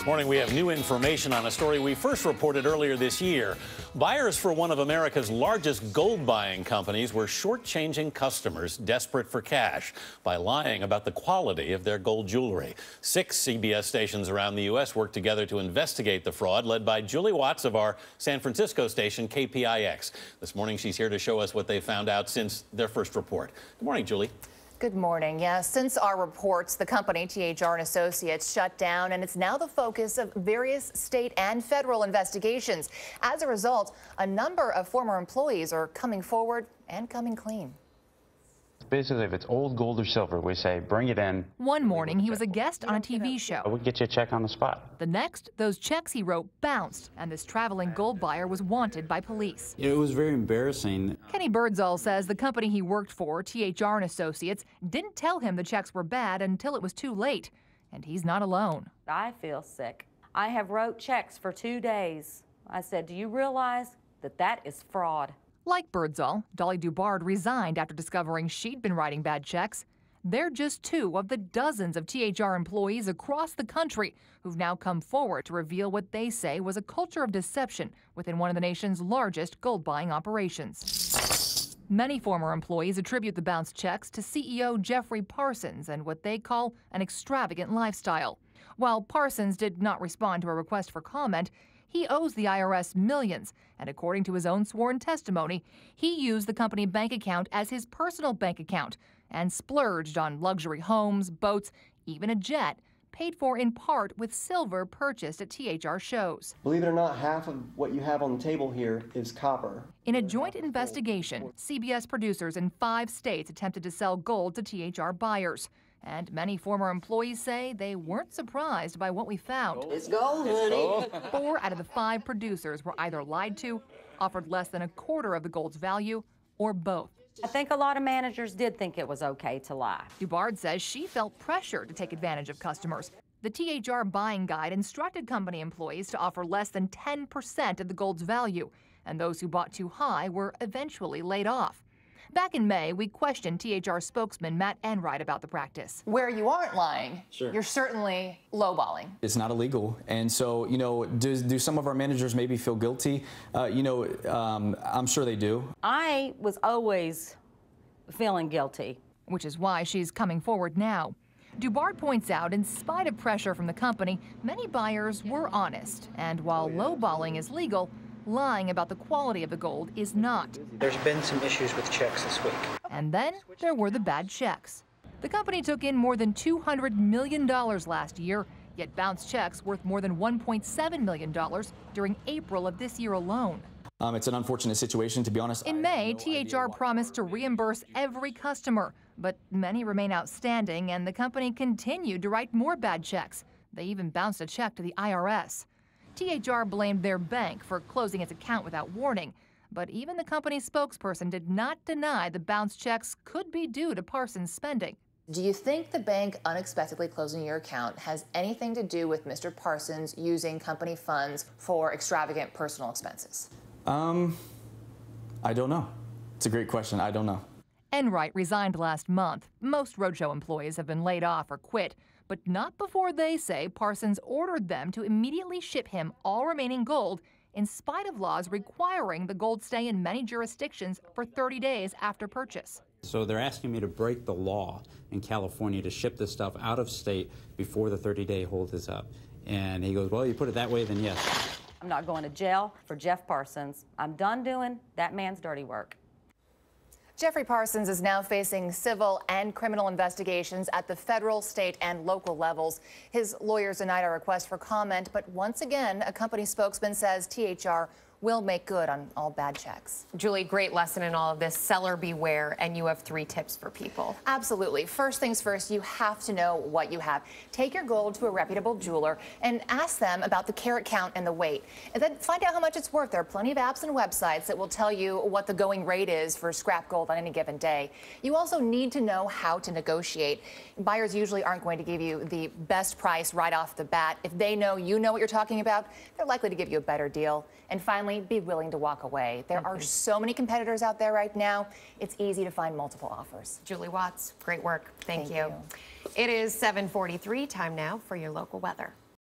Morning, we have new information on a story we first reported earlier this year. Buyers for one of America's largest gold buying companies were shortchanging customers desperate for cash by lying about the quality of their gold jewelry. 6 CBS stations around the U.S. worked together to investigate the fraud, led by Julie Watts of our San Francisco station, KPIX. This morning, she's here to show us what they found out since their first report. Good morning, Julie. Good morning. Yes, since our reports, the company THR and Associates shut down, and it's now the focus of various state and federal investigations. As a result, a number of former employees are coming forward and coming clean. Basically, if it's old gold or silver, we say, bring it in. One morning, he was a guest on a TV show. We'll get you a check on the spot. The next, those checks he wrote bounced, and this traveling gold buyer was wanted by police. It was very embarrassing. Kenny Birdsall says the company he worked for, THR and Associates, didn't tell him the checks were bad until it was too late. And he's not alone. I feel sick. I have wrote checks for 2 days. I said, do you realize that that is fraud? Like Birdsall, Dolly Dubard resigned after discovering she'd been writing bad checks. They're just 2 of the dozens of THR employees across the country who've now come forward to reveal what they say was a culture of deception within one of the nation's largest gold buying operations. Many former employees attribute the bounced checks to CEO Jeffrey Parsons and what they call an extravagant lifestyle. While Parsons did not respond to a request for comment, he owes the IRS millions, and according to his own sworn testimony, he used the company bank account as his personal bank account and splurged on luxury homes, boats, even a jet, paid for in part with silver purchased at THR shows. Believe it or not, half of what you have on the table here is copper. In a joint investigation, CBS producers in 5 states attempted to sell gold to THR buyers. And many former employees say they weren't surprised by what we found. It's gold, honey. 4 out of the 5 producers were either lied to, offered less than a quarter of the gold's value, or both. I think a lot of managers did think it was okay to lie. Dubard says she felt pressure to take advantage of customers. The THR buying guide instructed company employees to offer less than 10% of the gold's value, and those who bought too high were eventually laid off. Back in May, we questioned THR spokesman Matt Enright about the practice. Where you aren't lying, Sure. You're certainly lowballing. It's not illegal. And so, do some of our managers maybe feel guilty? I'm sure they do. I was always feeling guilty. Which is why she's coming forward now. Dubard points out, in spite of pressure from the company, many buyers were honest. And while lowballing is legal, lying about the quality of the gold is not. There's been some issues with checks this week. And then there were the bad checks. The company took in more than $200 million last year, yet bounced checks worth more than $1.7 million during April of this year alone. It's an unfortunate situation, to be honest. In May, THR promised to reimburse every customer, but many remain outstanding, and the company continued to write more bad checks. They even bounced a check to the IRS. THR blamed their bank for closing its account without warning, but even the company's spokesperson did not deny the bounced checks could be due to Parsons' spending. Do you think the bank unexpectedly closing your account has anything to do with Mr. Parsons using company funds for extravagant personal expenses? I don't know. It's a great question. I don't know. Enright resigned last month. Most roadshow employees have been laid off or quit, but not before they say Parsons ordered them to immediately ship him all remaining gold in spite of laws requiring the gold stay in many jurisdictions for 30 days after purchase. So they're asking me to break the law in California to ship this stuff out of state before the 30-day hold is up. And he goes, well, you put it that way, then yes. I'm not going to jail for Jeff Parsons. I'm done doing that man's dirty work. Jeffrey Parsons is now facing civil and criminal investigations at the federal, state, and local levels. His lawyers denied our request for comment, but once again, a company spokesman says THR will make good on all bad checks. Julie, great lesson in all of this. Seller beware, and you have 3 tips for people. Absolutely. First things first, you have to know what you have. Take your gold to a reputable jeweler and ask them about the carat count and the weight. And then find out how much it's worth. There are plenty of apps and websites that will tell you what the going rate is for scrap gold on any given day. You also need to know how to negotiate. Buyers usually aren't going to give you the best price right off the bat. If they know you know what you're talking about, they're likely to give you a better deal. And finally, be willing to walk away. There are so many competitors out there right now. It's easy to find multiple offers. Julie Watts, great work. Thank you. It is 7:43. Time now for your local weather.